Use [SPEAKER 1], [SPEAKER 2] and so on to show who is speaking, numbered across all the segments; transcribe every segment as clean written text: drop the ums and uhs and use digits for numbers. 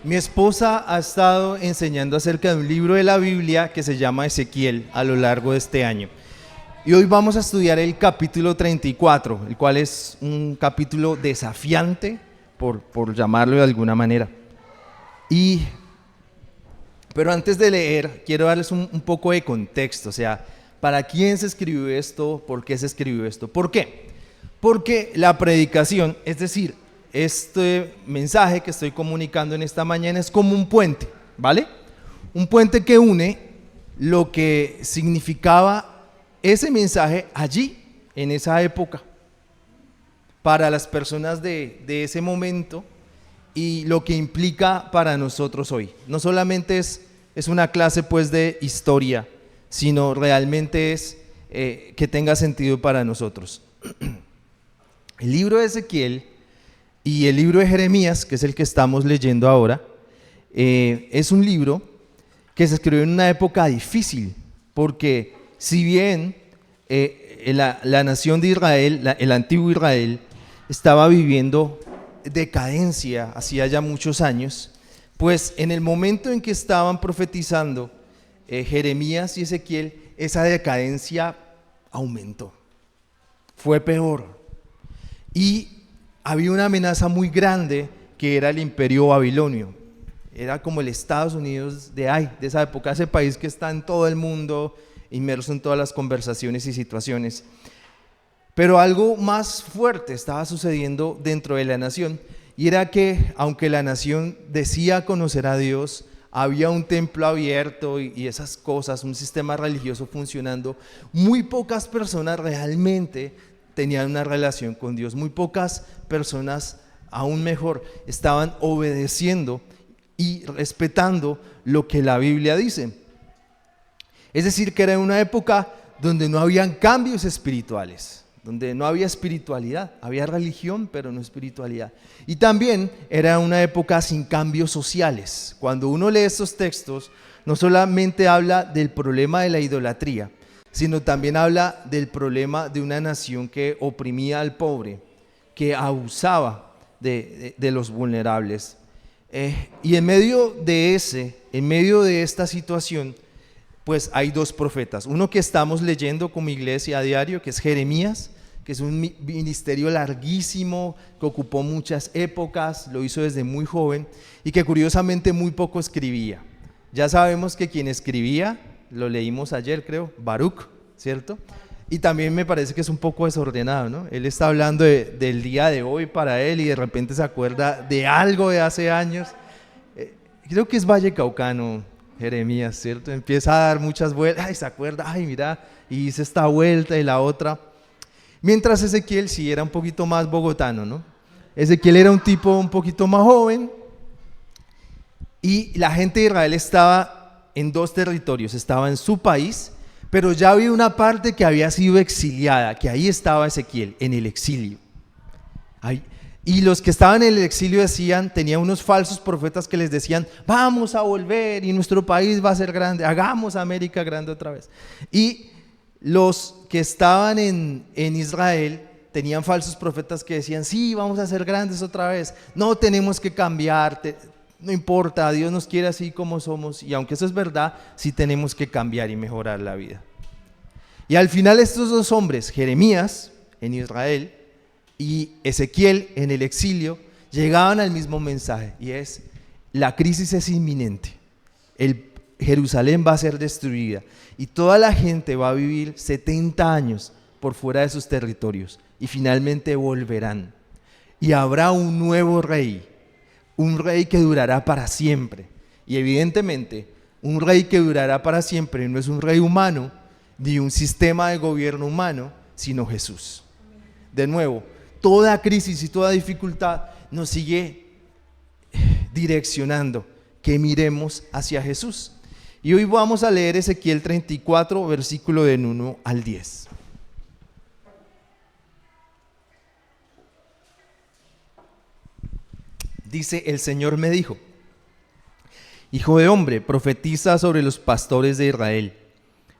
[SPEAKER 1] Mi esposa ha estado enseñando acerca de un libro de la Biblia que se llama Ezequiel a lo largo de este año. Y hoy vamos a estudiar el capítulo 34, el cual es un capítulo desafiante, por llamarlo de alguna manera. Pero antes de leer, quiero darles un poco de contexto, o sea, ¿para quién se escribió esto? ¿Por qué se escribió esto? ¿Por qué? Porque la predicación, es decir, este mensaje que estoy comunicando en esta mañana es como un puente, ¿vale? Un puente que une lo que significaba ese mensaje allí, en esa época, para las personas de ese momento y lo que implica para nosotros hoy. No solamente es una clase pues de historia, sino realmente es que tenga sentido para nosotros. El libro de Ezequiel y el libro de Jeremías, que es el que estamos leyendo ahora, es un libro que se escribió en una época difícil, porque si bien la nación de Israel, el antiguo Israel, estaba viviendo decadencia hacía ya muchos años, pues en el momento en que estaban profetizando Jeremías y Ezequiel, esa decadencia aumentó, fue peor, y había una amenaza muy grande que era el imperio babilonio. Era como el Estados Unidos de esa época, ese país que está en todo el mundo, inmerso en todas las conversaciones y situaciones. Pero algo más fuerte estaba sucediendo dentro de la nación, y era que aunque la nación decía conocer a Dios, había un templo abierto y esas cosas, un sistema religioso funcionando, muy pocas personas realmente tenían una relación con Dios, muy pocas personas, aún mejor, estaban obedeciendo y respetando lo que la Biblia dice. Es decir, que era una época donde no habían cambios espirituales, donde no había espiritualidad, había religión pero no espiritualidad. Y también era una época sin cambios sociales. Cuando uno lee estos textos, no solamente habla del problema de la idolatría, sino también habla del problema de una nación que oprimía al pobre, que abusaba de los vulnerables. Y en medio de esta situación, pues hay dos profetas. Uno que estamos leyendo como iglesia a diario, que es Jeremías, que es un ministerio larguísimo, que ocupó muchas épocas, lo hizo desde muy joven y que curiosamente muy poco escribía. Ya sabemos que quien escribía, lo leímos ayer creo, Baruch, ¿cierto? Y también me parece que es un poco desordenado, ¿no? Él está hablando del día de hoy para él y de repente se acuerda de algo de hace años. Creo que es vallecaucano, Jeremías, ¿cierto? Empieza a dar muchas vueltas, se acuerda, mira, y hice esta vuelta y la otra. Mientras Ezequiel sí era un poquito más bogotano, ¿no? Ezequiel era un tipo un poquito más joven y la gente de Israel estaba en dos territorios, estaba en su país, pero ya había una parte que había sido exiliada, que ahí estaba Ezequiel, en el exilio. Y los que estaban en el exilio tenían unos falsos profetas que les decían, vamos a volver y nuestro país va a ser grande, hagamos América grande otra vez. Y los que estaban en Israel tenían falsos profetas que decían, sí, vamos a ser grandes otra vez, no tenemos que cambiar, no importa, Dios nos quiere así como somos, y aunque eso es verdad, sí tenemos que cambiar y mejorar la vida. Y al final estos dos hombres, Jeremías en Israel y Ezequiel en el exilio, llegaban al mismo mensaje, y es, la crisis es inminente, Jerusalén va a ser destruida y toda la gente va a vivir 70 años por fuera de sus territorios y finalmente volverán. Y habrá un nuevo rey, un rey que durará para siempre. Y evidentemente, un rey que durará para siempre no es un rey humano ni un sistema de gobierno humano, sino Jesús. De nuevo, toda crisis y toda dificultad nos sigue direccionando que miremos hacia Jesús. Y hoy vamos a leer Ezequiel 34, versículo del 1 al 10. Dice, el Señor me dijo, hijo de hombre, profetiza sobre los pastores de Israel.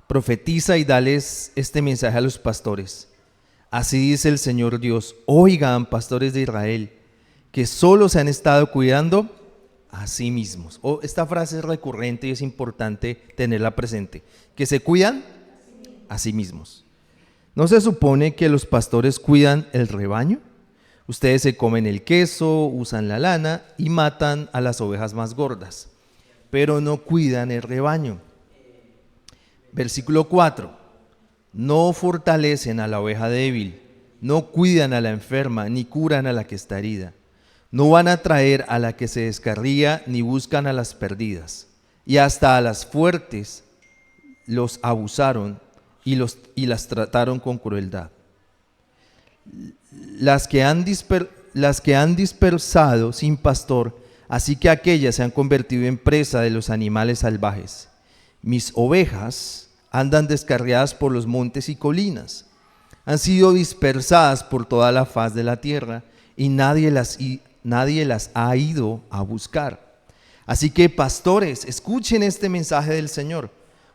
[SPEAKER 1] Profetiza y dales este mensaje a los pastores. Así dice el Señor Dios, oigan, pastores de Israel, que solo se han estado cuidando a sí mismos. Esta frase es recurrente y es importante tenerla presente. Que se cuidan a sí mismos. ¿No se supone que los pastores cuidan el rebaño? Ustedes se comen el queso, usan la lana y matan a las ovejas más gordas, pero no cuidan el rebaño. Versículo 4. No fortalecen a la oveja débil, no cuidan a la enferma, ni curan a la que está herida. No van a traer a la que se descarría, ni buscan a las perdidas. Y hasta a las fuertes los abusaron y las trataron con crueldad. Las que han dispersado sin pastor, así que aquellas se han convertido en presa de los animales salvajes. Mis ovejas andan descarriadas por los montes y colinas. Han sido dispersadas por toda la faz de la tierra y nadie las ha ido a buscar. Así que, pastores, escuchen este mensaje del Señor.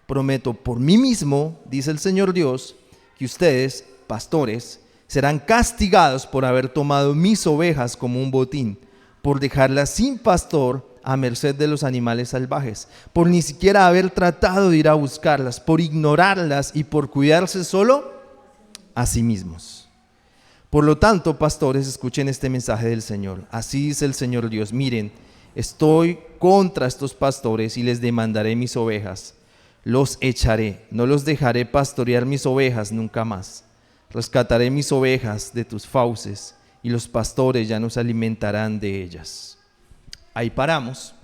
[SPEAKER 1] Prometo por mí mismo, dice el Señor Dios, que ustedes, pastores, serán castigados por haber tomado mis ovejas como un botín, por dejarlas sin pastor a merced de los animales salvajes, por ni siquiera haber tratado de ir a buscarlas, por ignorarlas y por cuidarse solo a sí mismos. Por lo tanto, pastores, escuchen este mensaje del Señor. Así dice el Señor Dios: miren, estoy contra estos pastores y les demandaré mis ovejas. Los echaré, no los dejaré pastorear mis ovejas nunca más. Rescataré mis ovejas de tus fauces y los pastores ya no se alimentarán de ellas. Ahí paramos.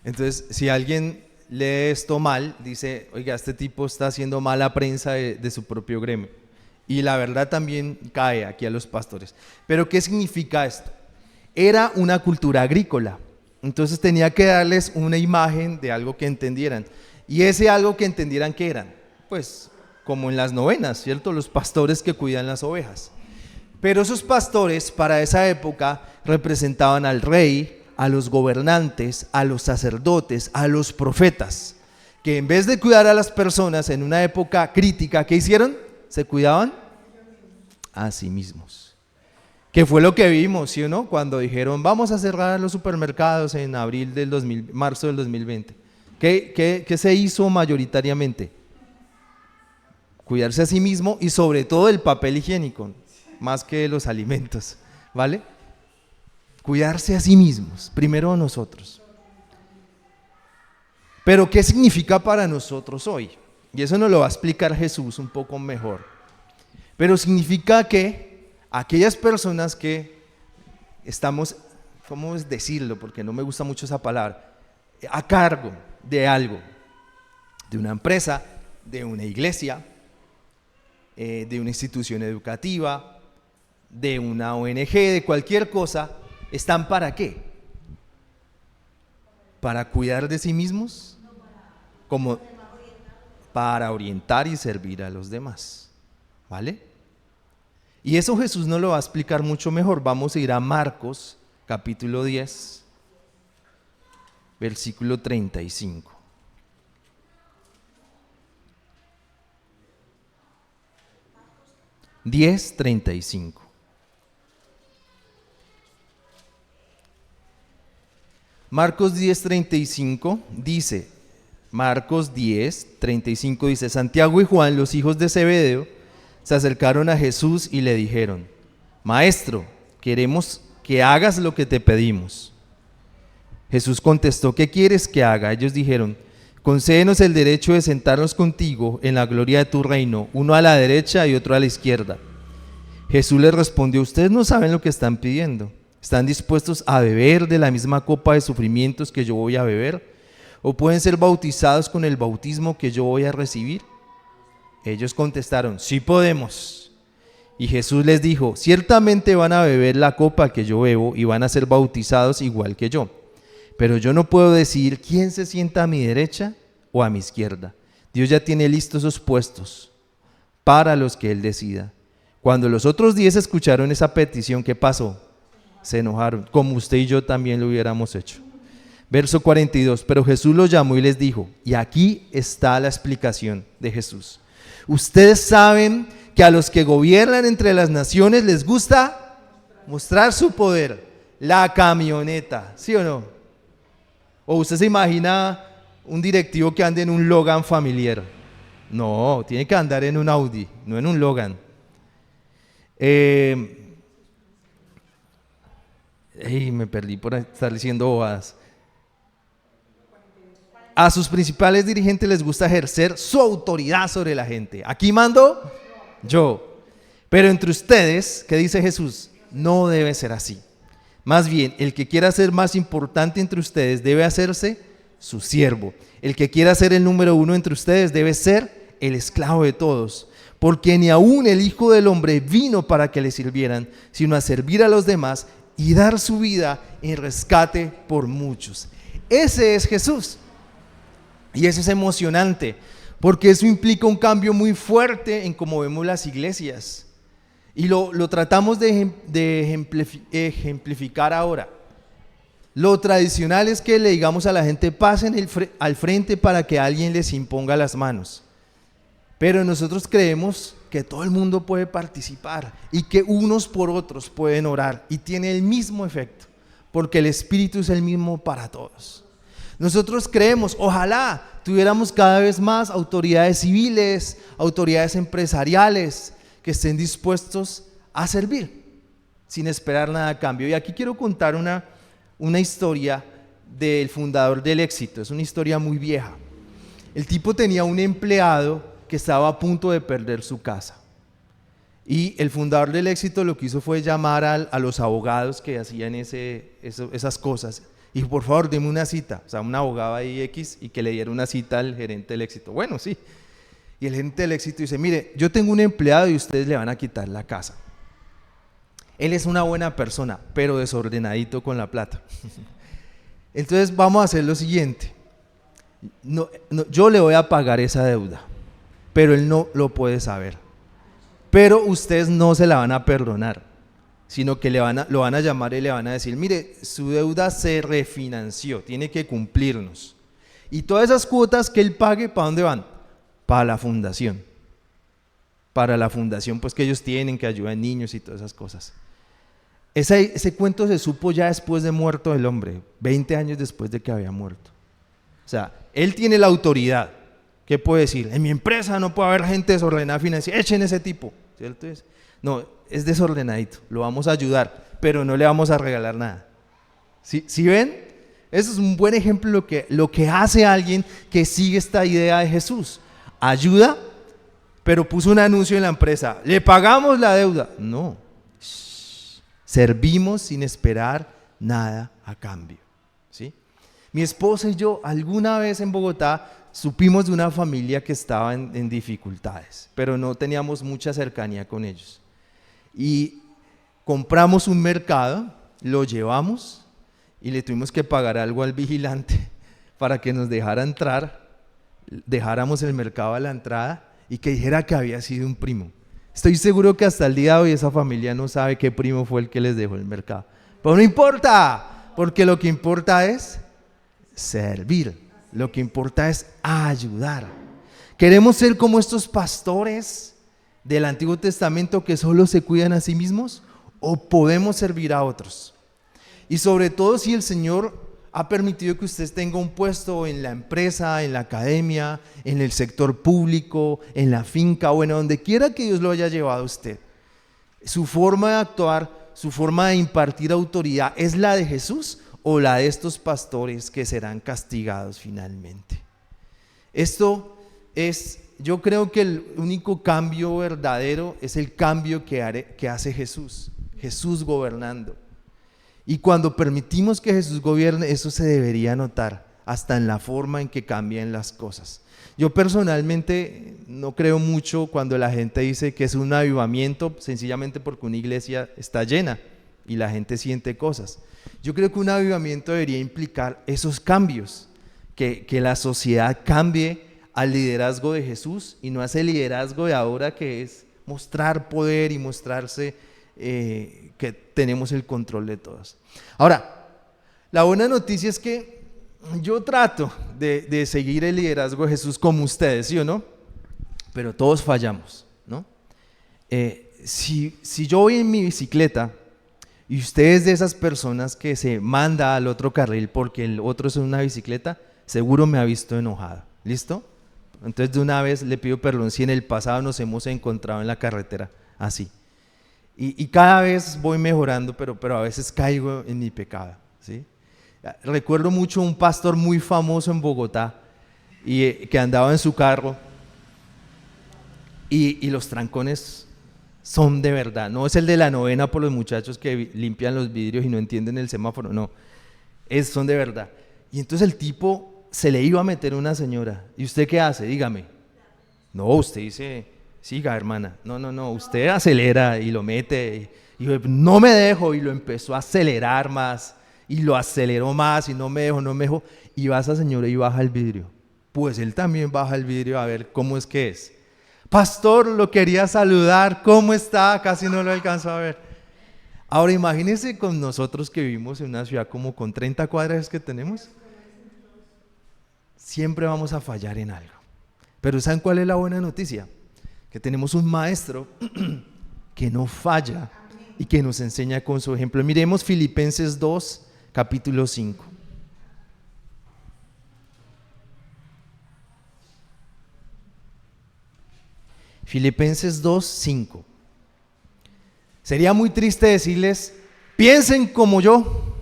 [SPEAKER 1] Entonces, si alguien lee esto mal, dice: oiga, este tipo está haciendo mala prensa de su propio gremio. Y la verdad también cae aquí a los pastores. Pero ¿qué significa esto? Era una cultura agrícola. Entonces tenía que darles una imagen de algo que entendieran. Y ese algo que entendieran, ¿qué eran? Pues como en las novenas, ¿cierto? Los pastores que cuidan las ovejas. Pero esos pastores para esa época representaban al rey, a los gobernantes, a los sacerdotes, a los profetas, que en vez de cuidar a las personas en una época crítica, ¿qué hicieron? Se cuidaban a sí mismos. Que fue lo que vimos, ¿sí o no? Cuando dijeron: vamos a cerrar los supermercados en marzo del 2020. ¿Qué se hizo mayoritariamente? Cuidarse a sí mismo y sobre todo el papel higiénico, más que los alimentos, ¿vale? Cuidarse a sí mismos, primero nosotros. Pero ¿qué significa para nosotros hoy? Y eso nos lo va a explicar Jesús un poco mejor. Pero significa que aquellas personas que estamos, ¿cómo decirlo? Porque no me gusta mucho esa palabra, a cargo de algo, de una empresa, de una iglesia, de una institución educativa, de una ONG, de cualquier cosa, ¿están para qué? ¿Para cuidar de sí mismos? Como para orientar y servir a los demás, ¿vale? Y eso Jesús nos lo va a explicar mucho mejor. Vamos a ir a Marcos, capítulo 10, versículo 35. Marcos 10:35 dice, Marcos 10:35 dice: Santiago y Juan, los hijos de Zebedeo, se acercaron a Jesús y le dijeron: Maestro, queremos que hagas lo que te pedimos. Jesús contestó: ¿qué quieres que haga? Ellos dijeron: concédenos el derecho de sentarnos contigo en la gloria de tu reino, uno a la derecha y otro a la izquierda. Jesús les respondió: ustedes no saben lo que están pidiendo. ¿Están dispuestos a beber de la misma copa de sufrimientos que yo voy a beber? ¿O pueden ser bautizados con el bautismo que yo voy a recibir? Ellos contestaron: sí podemos. Y Jesús les dijo: ciertamente van a beber la copa que yo bebo y van a ser bautizados igual que yo. Pero yo no puedo decir quién se sienta a mi derecha o a mi izquierda. Dios ya tiene listos esos puestos para los que Él decida. Cuando los otros 10 escucharon esa petición, ¿qué pasó? Se enojaron, como usted y yo también lo hubiéramos hecho. Verso 42, pero Jesús los llamó y les dijo, y aquí está la explicación de Jesús. Ustedes saben que a los que gobiernan entre las naciones les gusta mostrar su poder. la camioneta, ¿sí o no? ¿O usted se imagina un directivo que ande en un Logan familiar? No, tiene que andar en un Audi, no en un Logan. Me perdí por estar diciendo bobadas. A sus principales dirigentes les gusta ejercer su autoridad sobre la gente. Aquí mando yo. Pero entre ustedes, ¿qué dice Jesús? No debe ser así. Más bien, el que quiera ser más importante entre ustedes debe hacerse su siervo. El que quiera ser el número uno entre ustedes debe ser el esclavo de todos. Porque ni aún el Hijo del Hombre vino para que le sirvieran, sino a servir a los demás y dar su vida en rescate por muchos. Ese es Jesús. Y eso es emocionante, porque eso implica un cambio muy fuerte en cómo vemos las iglesias. Y lo tratamos de ejemplificar ahora. Lo tradicional es que le digamos a la gente, pasen al frente para que alguien les imponga las manos. Pero nosotros creemos que todo el mundo puede participar y que unos por otros pueden orar y tiene el mismo efecto, porque el Espíritu es el mismo para todos. Nosotros creemos, ojalá tuviéramos cada vez más autoridades civiles, autoridades empresariales que estén dispuestos a servir sin esperar nada a cambio. Y aquí quiero contar una historia del fundador del Éxito. Es una historia muy vieja. El tipo tenía un empleado que estaba a punto de perder su casa. Y el fundador del Éxito lo que hizo fue llamar a los abogados que hacían esas cosas. Y por favor, deme una cita, o sea, un abogado ahí X, y que le diera una cita al gerente del Éxito. Bueno, sí. Y el gerente del Éxito dice, mire, yo tengo un empleado y ustedes le van a quitar la casa. Él es una buena persona, pero desordenadito con la plata. Entonces vamos a hacer lo siguiente. Yo le voy a pagar esa deuda, pero él no lo puede saber. Pero ustedes no se la van a perdonar, sino que lo van a llamar y le van a decir, mire, su deuda se refinanció, tiene que cumplirnos. Y todas esas cuotas que él pague, ¿para dónde van? Para la fundación. Para la fundación, pues que ellos tienen, que ayudan a niños y todas esas cosas. Ese cuento se supo ya después de muerto el hombre, 20 años después de que había muerto. O sea, él tiene la autoridad. ¿Qué puede decir? En mi empresa no puede haber gente desordenada financiera, echen ese tipo, ¿cierto? No, es desordenadito, lo vamos a ayudar, pero no le vamos a regalar nada. ¿Sí ven? Eso es un buen ejemplo de lo que hace alguien que sigue esta idea de Jesús. Ayuda, pero puso un anuncio en la empresa, ¿le pagamos la deuda? No, servimos sin esperar nada a cambio. ¿Sí? Mi esposa y yo alguna vez en Bogotá supimos de una familia que estaba en dificultades, pero no teníamos mucha cercanía con ellos. Y compramos un mercado, lo llevamos y le tuvimos que pagar algo al vigilante para que nos dejara entrar, dejáramos el mercado a la entrada y que dijera que había sido un primo. Estoy seguro que hasta el día de hoy esa familia no sabe qué primo fue el que les dejó el mercado. Pero no importa, porque lo que importa es servir, lo que importa es ayudar. ¿Queremos ser como estos pastores del Antiguo Testamento que solo se cuidan a sí mismos? ¿O podemos servir a otros? Y sobre todo si el Señor ha permitido que usted tenga un puesto en la empresa, en la academia, en el sector público, en la finca, bueno, donde quiera que Dios lo haya llevado a usted. Su forma de actuar, su forma de impartir autoridad, ¿es la de Jesús o la de estos pastores que serán castigados finalmente? Esto es, yo creo que el único cambio verdadero es el cambio que hace Jesús, Jesús gobernando. Y cuando permitimos que Jesús gobierne, eso se debería notar hasta en la forma en que cambian las cosas. Yo personalmente no creo mucho cuando la gente dice que es un avivamiento, sencillamente porque una iglesia está llena y la gente siente cosas. Yo creo que un avivamiento debería implicar esos cambios, que la sociedad cambie al liderazgo de Jesús y no a ese liderazgo de ahora que es mostrar poder y mostrarse que tenemos el control de todos. Ahora, la buena noticia es que yo trato de seguir el liderazgo de Jesús como ustedes, ¿sí o no? Pero todos fallamos, ¿no? Si yo voy en mi bicicleta y usted es de esas personas que se manda al otro carril porque el otro es en una bicicleta, seguro me ha visto enojado. ¿Listo? Entonces de una vez le pido perdón si en el pasado nos hemos encontrado en la carretera así. Y cada vez voy mejorando, pero a veces caigo en mi pecado, ¿sí? Recuerdo mucho un pastor muy famoso en Bogotá que andaba en su carro y los trancones son de verdad. No es el de la novena por los muchachos que limpian los vidrios y no entienden el semáforo, no, son de verdad. Y entonces el tipo se le iba a meter una señora. ¿Y usted qué hace? Dígame. No, usted dice, siga hermana. No, usted acelera y lo mete. Y no me dejo, y lo empezó a acelerar más. Y lo aceleró más y no me dejó. Y va esa señora y baja el vidrio. Pues él también baja el vidrio a ver cómo es que es. Pastor, lo quería saludar, ¿cómo está? Casi no lo alcanzó a ver. Ahora imagínense con nosotros que vivimos en una ciudad como con 30 cuadras que tenemos. Siempre vamos a fallar en algo. Pero ¿saben cuál es la buena noticia? Que tenemos un maestro que no falla y que nos enseña con su ejemplo. Miremos Filipenses 2, capítulo 5. Filipenses 2, 5. Sería muy triste decirles, piensen como yo,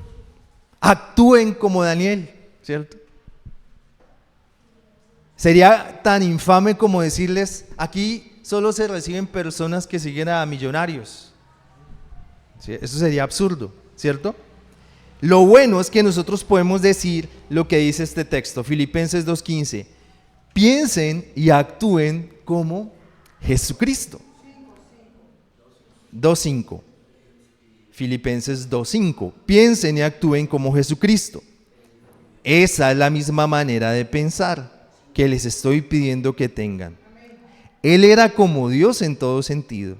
[SPEAKER 1] actúen como Daniel, ¿cierto? Sería tan infame como decirles, aquí solo se reciben personas que siguen a millonarios. ¿Sí? Eso sería absurdo, ¿cierto? Lo bueno es que nosotros podemos decir lo que dice este texto, Filipenses 2:15. Piensen y actúen como Jesucristo. 2:5. Filipenses 2:5. Piensen y actúen como Jesucristo. Esa es la misma manera de pensar que les estoy pidiendo que tengan. Él era como Dios en todo sentido,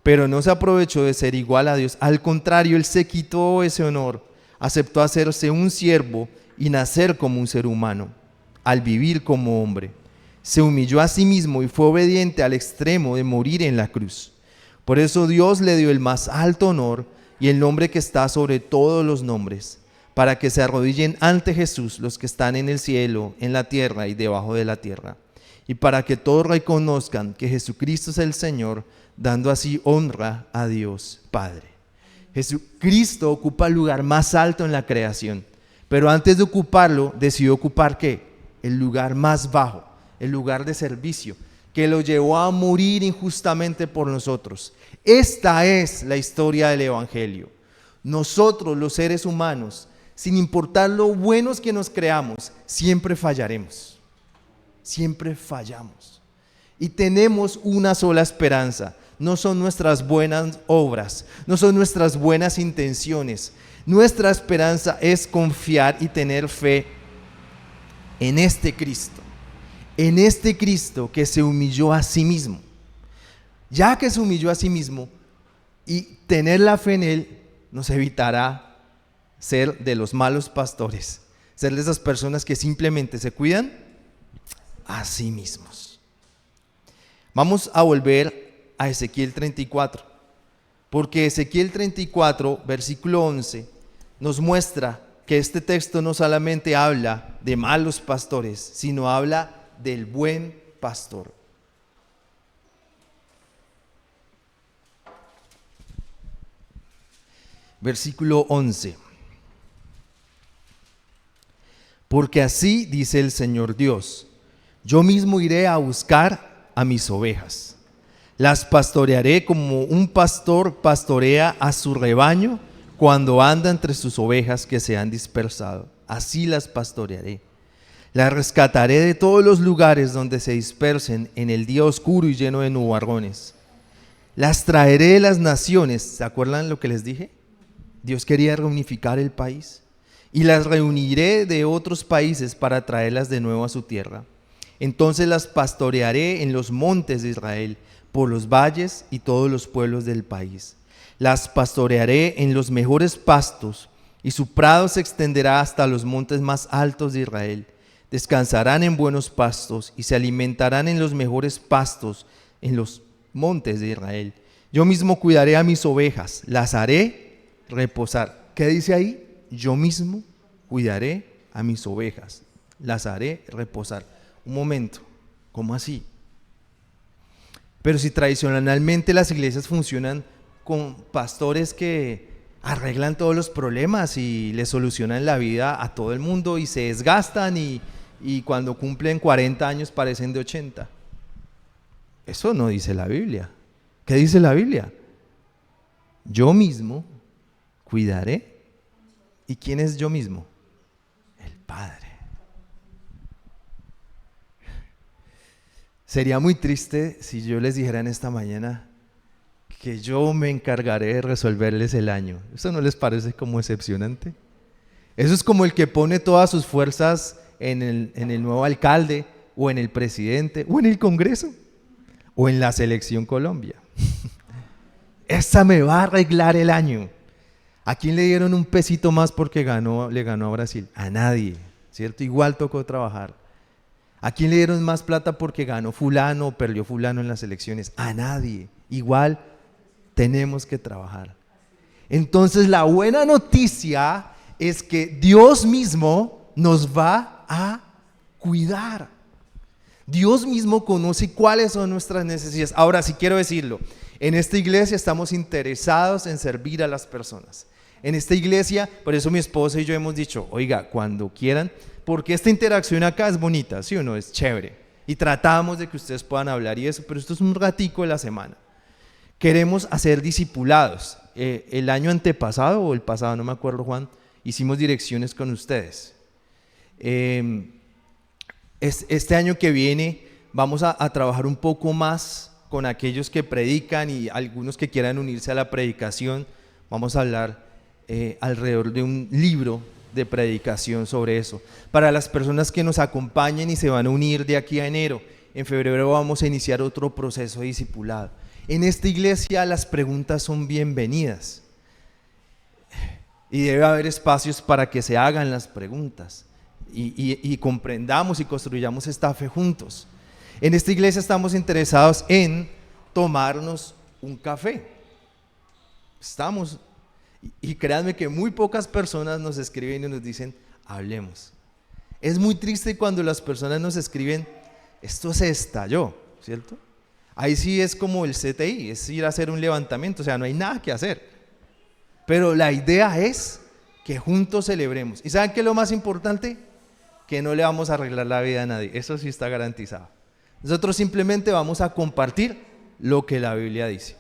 [SPEAKER 1] pero no se aprovechó de ser igual a Dios. Al contrario, Él se quitó ese honor, aceptó hacerse un siervo y nacer como un ser humano, al vivir como hombre. Se humilló a sí mismo y fue obediente al extremo de morir en la cruz. Por eso Dios le dio el más alto honor y el nombre que está sobre todos los nombres, para que se arrodillen ante Jesús los que están en el cielo, en la tierra y debajo de la tierra, y para que todos reconozcan que Jesucristo es el Señor, dando así honra a Dios Padre. Jesucristo ocupa el lugar más alto en la creación, pero antes de ocuparlo, decidió ocupar ¿qué? El lugar más bajo, el lugar de servicio, que lo llevó a morir injustamente por nosotros. Esta es la historia del Evangelio. Nosotros, los seres humanos, sin importar lo buenos que nos creamos, siempre fallaremos. Siempre fallamos. Y tenemos una sola esperanza. No son nuestras buenas obras, no son nuestras buenas intenciones. Nuestra esperanza es confiar y tener fe en este Cristo. En este Cristo que se humilló a sí mismo. Ya que se humilló a sí mismo, y tener la fe en Él nos evitará ser de los malos pastores, ser de esas personas que simplemente se cuidan a sí mismos. Vamos a volver a Ezequiel 34, porque Ezequiel 34, versículo 11, nos muestra que este texto no solamente habla de malos pastores, sino habla del buen pastor. Versículo 11. Porque así dice el Señor Dios, yo mismo iré a buscar a mis ovejas. Las pastorearé como un pastor pastorea a su rebaño cuando anda entre sus ovejas que se han dispersado. Así las pastorearé. Las rescataré de todos los lugares donde se dispersen en el día oscuro y lleno de nubarrones. Las traeré de las naciones. ¿Se acuerdan lo que les dije? Dios quería reunificar el país. Y las reuniré de otros países para traerlas de nuevo a su tierra. Entonces las pastorearé en los montes de Israel, por los valles y todos los pueblos del país. Las pastorearé en los mejores pastos, y su prado se extenderá hasta los montes más altos de Israel. Descansarán en buenos pastos y se alimentarán en los mejores pastos en los montes de Israel. Yo mismo cuidaré a mis ovejas, las haré reposar. ¿Qué dice ahí? Yo mismo cuidaré a mis ovejas, las haré reposar. Un momento, ¿cómo así? Pero si tradicionalmente las iglesias funcionan con pastores que arreglan todos los problemas y le solucionan la vida a todo el mundo y se desgastan y cuando cumplen 40 años parecen de 80. Eso no dice la Biblia. ¿Qué dice la Biblia? Yo mismo cuidaré. ¿Y quién es yo mismo? El Padre. Sería muy triste si yo les dijera en esta mañana que yo me encargaré de resolverles el año. ¿Eso no les parece como decepcionante? Eso es como el que pone todas sus fuerzas en el nuevo alcalde, o en el presidente, o en el Congreso, o en la selección Colombia. Esa me va a arreglar el año. ¿A quién le dieron un pesito más porque le ganó a Brasil? A nadie, ¿cierto? Igual tocó trabajar. ¿A quién le dieron más plata porque ganó fulano o perdió fulano en las elecciones? A nadie. Igual tenemos que trabajar. Entonces la buena noticia es que Dios mismo nos va a cuidar. Dios mismo conoce cuáles son nuestras necesidades. Ahora sí quiero decirlo, en esta iglesia estamos interesados en servir a las personas. En esta iglesia, por eso mi esposa y yo hemos dicho, oiga, cuando quieran, porque esta interacción acá es bonita, ¿sí o no? Es chévere. Y tratamos de que ustedes puedan hablar y eso, pero esto es un ratico de la semana. Queremos hacer discipulados. El año antepasado o el pasado, no me acuerdo, Juan, hicimos direcciones con ustedes. Este año que viene vamos a trabajar un poco más con aquellos que predican y algunos que quieran unirse a la predicación. Vamos a hablar alrededor de un libro de predicación sobre eso. Para las personas que nos acompañen y se van a unir de aquí a enero, en febrero vamos a iniciar otro proceso de discipulado. En esta iglesia las preguntas son bienvenidas y debe haber espacios para que se hagan las preguntas y comprendamos y construyamos esta fe juntos. En esta iglesia estamos interesados en tomarnos un café. Y créanme que muy pocas personas nos escriben y nos dicen, hablemos. Es muy triste cuando las personas nos escriben, esto se estalló, ¿cierto? Ahí sí es como el CTI, es ir a hacer un levantamiento, o sea, no hay nada que hacer. Pero la idea es que juntos celebremos. ¿Y saben qué es lo más importante? Que no le vamos a arreglar la vida a nadie, eso sí está garantizado. Nosotros simplemente vamos a compartir lo que la Biblia dice.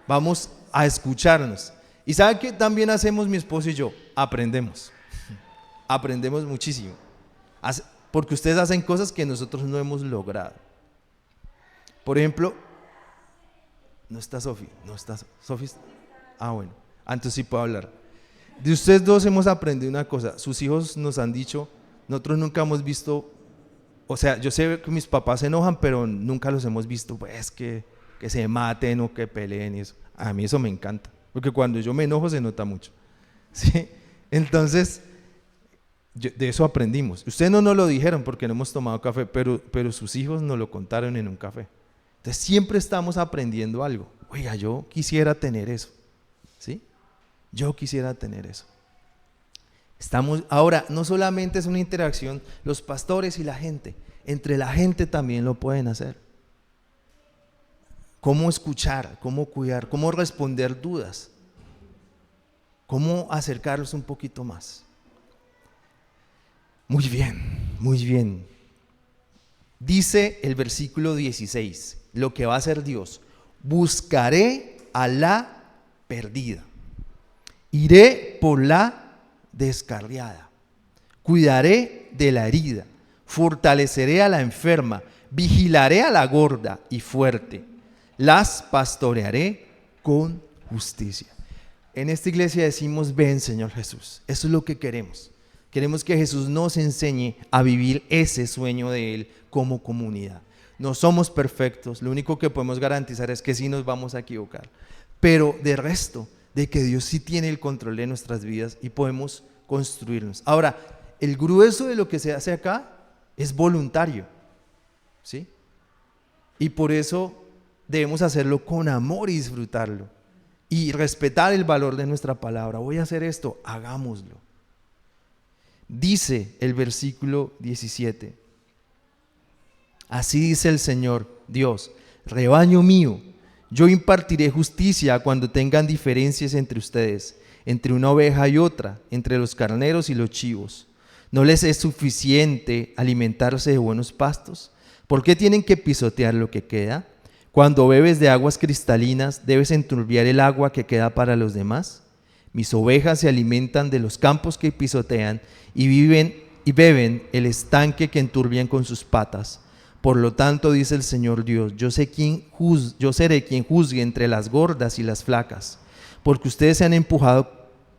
[SPEAKER 1] Vamos a escucharnos. ¿Y saben qué también hacemos mi esposo y yo? Aprendemos. Aprendemos muchísimo. Porque ustedes hacen cosas que nosotros no hemos logrado. Por ejemplo, no está Sofi, Sofi. Ah, bueno, entonces sí puedo hablar. De ustedes dos hemos aprendido una cosa. Sus hijos nos han dicho, nosotros nunca hemos visto, o sea, yo sé que mis papás se enojan, pero nunca los hemos visto, pues, que se maten o que peleen y eso. A mí eso me encanta, porque cuando yo me enojo se nota mucho. ¿Sí? Entonces, de eso aprendimos. Ustedes no nos lo dijeron porque no hemos tomado café, pero sus hijos nos lo contaron en un café. Entonces siempre estamos aprendiendo algo. Oiga, yo quisiera tener eso. ¿Sí? Yo quisiera tener eso. Ahora, no solamente es una interacción, los pastores y la gente, entre la gente también lo pueden hacer. Cómo escuchar, cómo cuidar, cómo responder dudas, cómo acercarlos un poquito más. Muy bien, muy bien. Dice el versículo 16, lo que va a hacer Dios: buscaré a la perdida, iré por la descarriada, cuidaré de la herida, fortaleceré a la enferma, vigilaré a la gorda y fuerte, las pastorearé con justicia. En esta iglesia decimos, ven Señor Jesús. Eso es lo que queremos. Queremos que Jesús nos enseñe a vivir ese sueño de Él como comunidad. No somos perfectos, lo único que podemos garantizar es que sí nos vamos a equivocar, pero de resto, de que Dios sí tiene el control de nuestras vidas y podemos construirnos. Ahora, el grueso de lo que se hace acá es voluntario, ¿sí? Y por eso debemos hacerlo con amor y disfrutarlo. y respetar el valor de nuestra palabra. Voy a hacer esto, hagámoslo. Dice el versículo 17: así dice el Señor Dios: rebaño mío, yo impartiré justicia cuando tengan diferencias entre ustedes, entre una oveja y otra, entre los carneros y los chivos. ¿No les es suficiente alimentarse de buenos pastos? ¿Por qué tienen que pisotear lo que queda? Cuando bebes de aguas cristalinas, ¿debes enturbiar el agua que queda para los demás? Mis ovejas se alimentan de los campos que pisotean y beben el estanque que enturbian con sus patas. Por lo tanto, dice el Señor Dios, yo seré quien juzgue entre las gordas y las flacas, porque ustedes se han empujado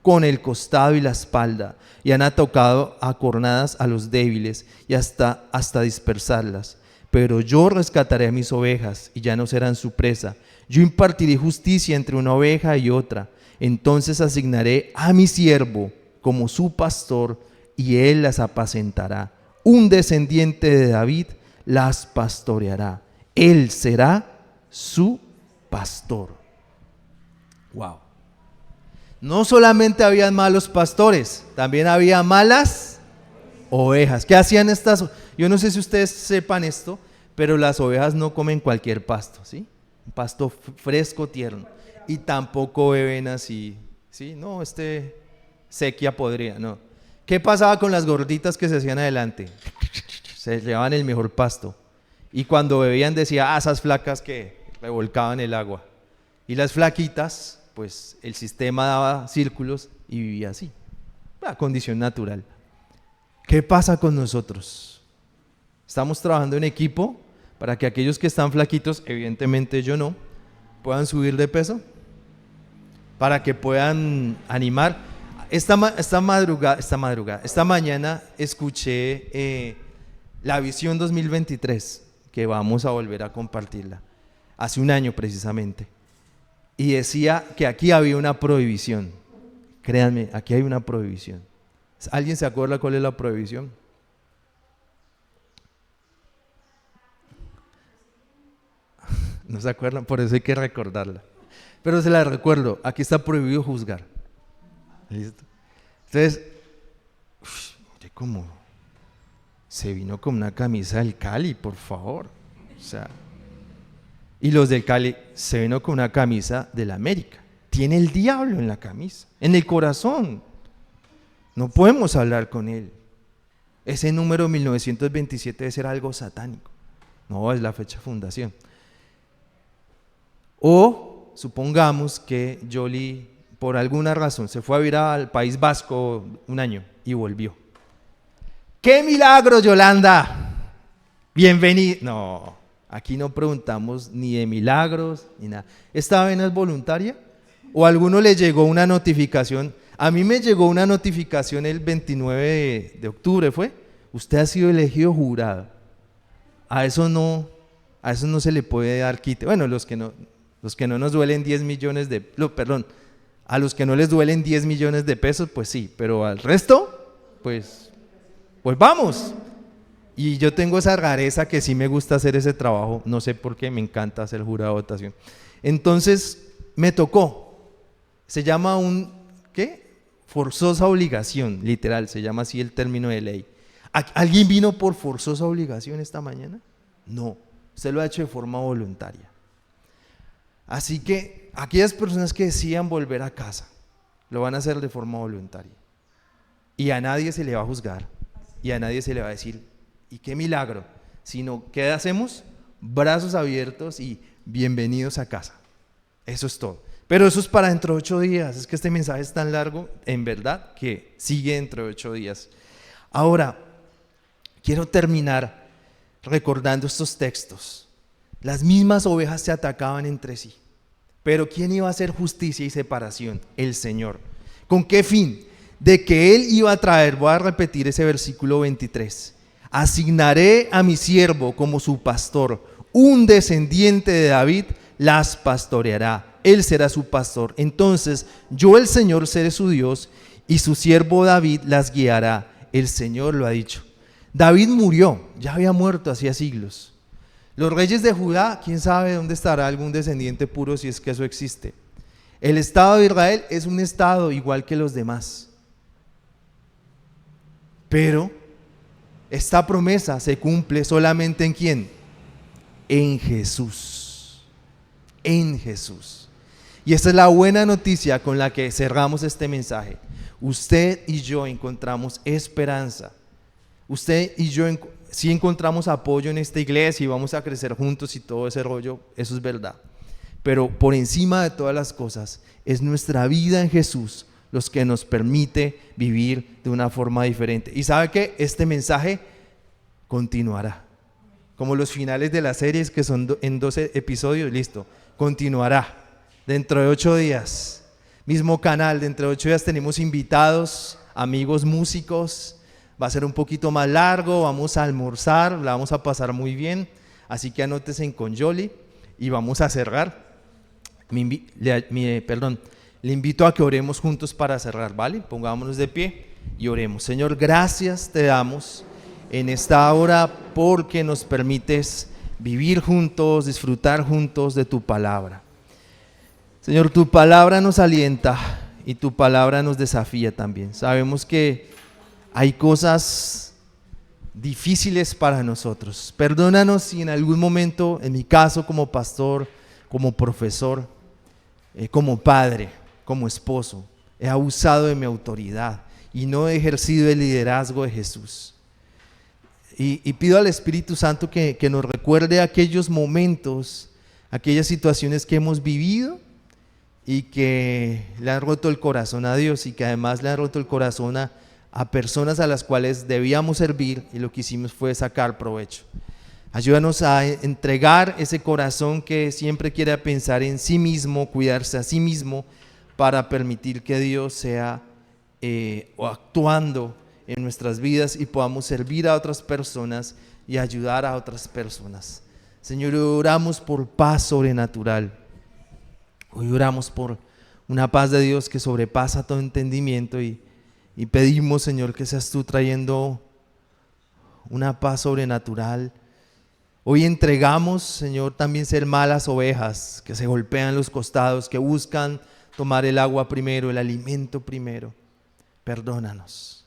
[SPEAKER 1] con el costado y la espalda, y han atacado a cornadas a los débiles y hasta dispersarlas. Pero yo rescataré a mis ovejas y ya no serán su presa. Yo impartiré justicia entre una oveja y otra. Entonces asignaré a mi siervo como su pastor y él las apacentará. Un descendiente de David las pastoreará. Él será su pastor. Wow. No solamente habían malos pastores, también había malas ovejas. ¿Qué hacían estas? Yo no sé si ustedes sepan esto, pero las ovejas no comen cualquier pasto, ¿sí? Un pasto fresco, tierno. Y tampoco beben así, ¿sí? No, sequía podría, no. ¿Qué pasaba con las gorditas que se hacían adelante? Se llevaban el mejor pasto. Y cuando bebían decía, esas flacas que revolcaban el agua. Y las flaquitas, pues el sistema daba círculos y vivía así, la condición natural. ¿Qué pasa con nosotros? Estamos trabajando en equipo para que aquellos que están flaquitos, evidentemente yo no, puedan subir de peso, para que puedan animar. Esta mañana escuché la visión 2023, que vamos a volver a compartirla, hace un año precisamente. Y decía que aquí había una prohibición. Créanme, aquí hay una prohibición. ¿Alguien se acuerda cuál es la prohibición? No se acuerdan, por eso hay que recordarla. Pero se la recuerdo, aquí está prohibido juzgar. ¿Listo? Entonces, mire cómo se vino con una camisa del Cali, por favor. O sea, y los del Cali se vino con una camisa del América. Tiene el diablo en la camisa, en el corazón. No podemos hablar con él. Ese número 1927 debe ser algo satánico. No, es la fecha de fundación. O supongamos que Yoli, por alguna razón, se fue a vivir al País Vasco un año y volvió. ¡Qué milagro, Yolanda! Bienvenido. No, aquí no preguntamos ni de milagros ni nada. ¿Esta vena es voluntaria? ¿O a alguno le llegó una notificación? A mí me llegó una notificación el 29 de octubre, ¿fue? Usted ha sido elegido jurado. A eso no se le puede dar quite. Bueno, los que no nos duelen 10 millones de, perdón, a los que no les duelen 10 millones de pesos, pues sí, pero al resto, pues vamos. Y yo tengo esa rareza que sí me gusta hacer ese trabajo, no sé por qué, me encanta hacer jurado de votación. Entonces, me tocó, se llama forzosa obligación, literal, se llama así el término de ley. ¿Alguien vino por forzosa obligación esta mañana? No, usted lo ha hecho de forma voluntaria. Así que aquellas personas que decían volver a casa, lo van a hacer de forma voluntaria. Y a nadie se le va a juzgar, y a nadie se le va a decir, y qué milagro, sino, ¿qué hacemos? Brazos abiertos y bienvenidos a casa. Eso es todo. Pero eso es para dentro de 8 días, es que este mensaje es tan largo, en verdad, que sigue dentro de 8 días. Ahora, quiero terminar recordando estos textos. Las mismas ovejas se atacaban entre sí, pero ¿quién iba a hacer justicia y separación? El Señor. ¿Con qué fin? De que Él iba a traer, voy a repetir ese versículo 23, asignaré a mi siervo como su pastor, un descendiente de David las pastoreará, Él será su pastor. Entonces yo el Señor seré su Dios y su siervo David las guiará. El Señor lo ha dicho. David murió, ya había muerto hacía siglos. Los reyes de Judá, quién sabe dónde estará algún descendiente puro si es que eso existe. El Estado de Israel es un Estado igual que los demás. Pero esta promesa se cumple solamente ¿en quién? En Jesús. En Jesús. Y esta es la buena noticia con la que cerramos este mensaje. Usted y yo encontramos esperanza. Usted y yo sí encontramos apoyo en esta iglesia y vamos a crecer juntos y todo ese rollo, eso es verdad. Pero por encima de todas las cosas, es nuestra vida en Jesús los que nos permite vivir de una forma diferente. Y sabe que este mensaje continuará. Como los finales de las series que son en 12 episodios, listo, continuará. Dentro de 8 días, mismo canal, dentro de 8 días tenemos invitados, amigos músicos. Va a ser un poquito más largo, vamos a almorzar, la vamos a pasar muy bien. Así que anótese con Yoli y vamos a cerrar. Le invito a que oremos juntos para cerrar, ¿vale? Pongámonos de pie y oremos. Señor, gracias te damos en esta hora porque nos permites vivir juntos, disfrutar juntos de tu palabra. Señor, tu palabra nos alienta y tu palabra nos desafía también. Sabemos que hay cosas difíciles para nosotros. Perdónanos si en algún momento, en mi caso como pastor, como profesor, como padre, como esposo, he abusado de mi autoridad y no he ejercido el liderazgo de Jesús. Y pido al Espíritu Santo que nos recuerde aquellos momentos, aquellas situaciones que hemos vivido y que le han roto el corazón a Dios y que además le han roto el corazón a personas a las cuales debíamos servir y lo que hicimos fue sacar provecho. Ayúdanos a entregar ese corazón que siempre quiere pensar en sí mismo, cuidarse a sí mismo, para permitir que Dios sea actuando en nuestras vidas y podamos servir a otras personas y ayudar a otras personas. Señor, oramos por paz sobrenatural. Hoy oramos por una paz de Dios que sobrepasa todo entendimiento y pedimos, Señor, que seas tú trayendo una paz sobrenatural. Hoy entregamos, Señor, también ser malas ovejas que se golpean los costados, que buscan tomar el agua primero, el alimento primero. Perdónanos.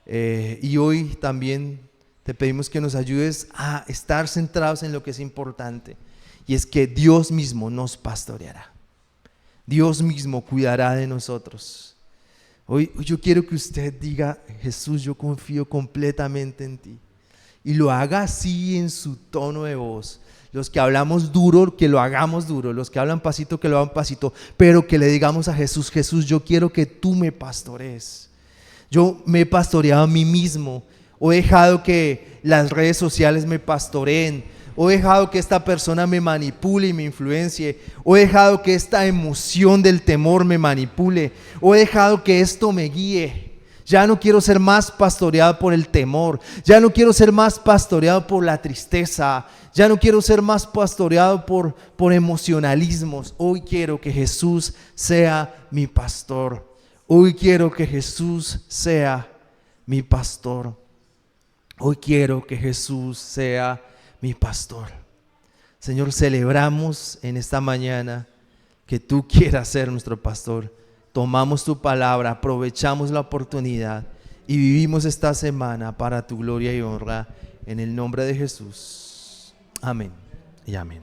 [SPEAKER 1] Y hoy también te pedimos que nos ayudes a estar centrados en lo que es importante, y es que Dios mismo nos pastoreará. Dios mismo cuidará de nosotros. Hoy yo quiero que usted diga: Jesús, yo confío completamente en ti. Y lo haga así en su tono de voz. Los que hablamos duro, que lo hagamos duro. Los que hablan pasito, que lo hagan pasito. Pero que le digamos a Jesús: Jesús, yo quiero que tú me pastorees. Yo me he pastoreado a mí mismo. O he dejado que las redes sociales me pastoreen. O he dejado que esta persona me manipule y me influencie. O he dejado que esta emoción del temor me manipule. O he dejado que esto me guíe. Ya no quiero ser más pastoreado por el temor. Ya no quiero ser más pastoreado por la tristeza. Ya no quiero ser más pastoreado por emocionalismos. Hoy quiero que Jesús sea mi pastor. Hoy quiero que Jesús sea mi pastor. Hoy quiero que Jesús sea mi pastor. Señor, celebramos en esta mañana que tú quieras ser nuestro pastor. Tomamos tu palabra, aprovechamos la oportunidad y vivimos esta semana para tu gloria y honra, en el nombre de Jesús. Amén y amén.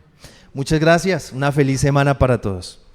[SPEAKER 1] Muchas gracias. Una feliz semana para todos.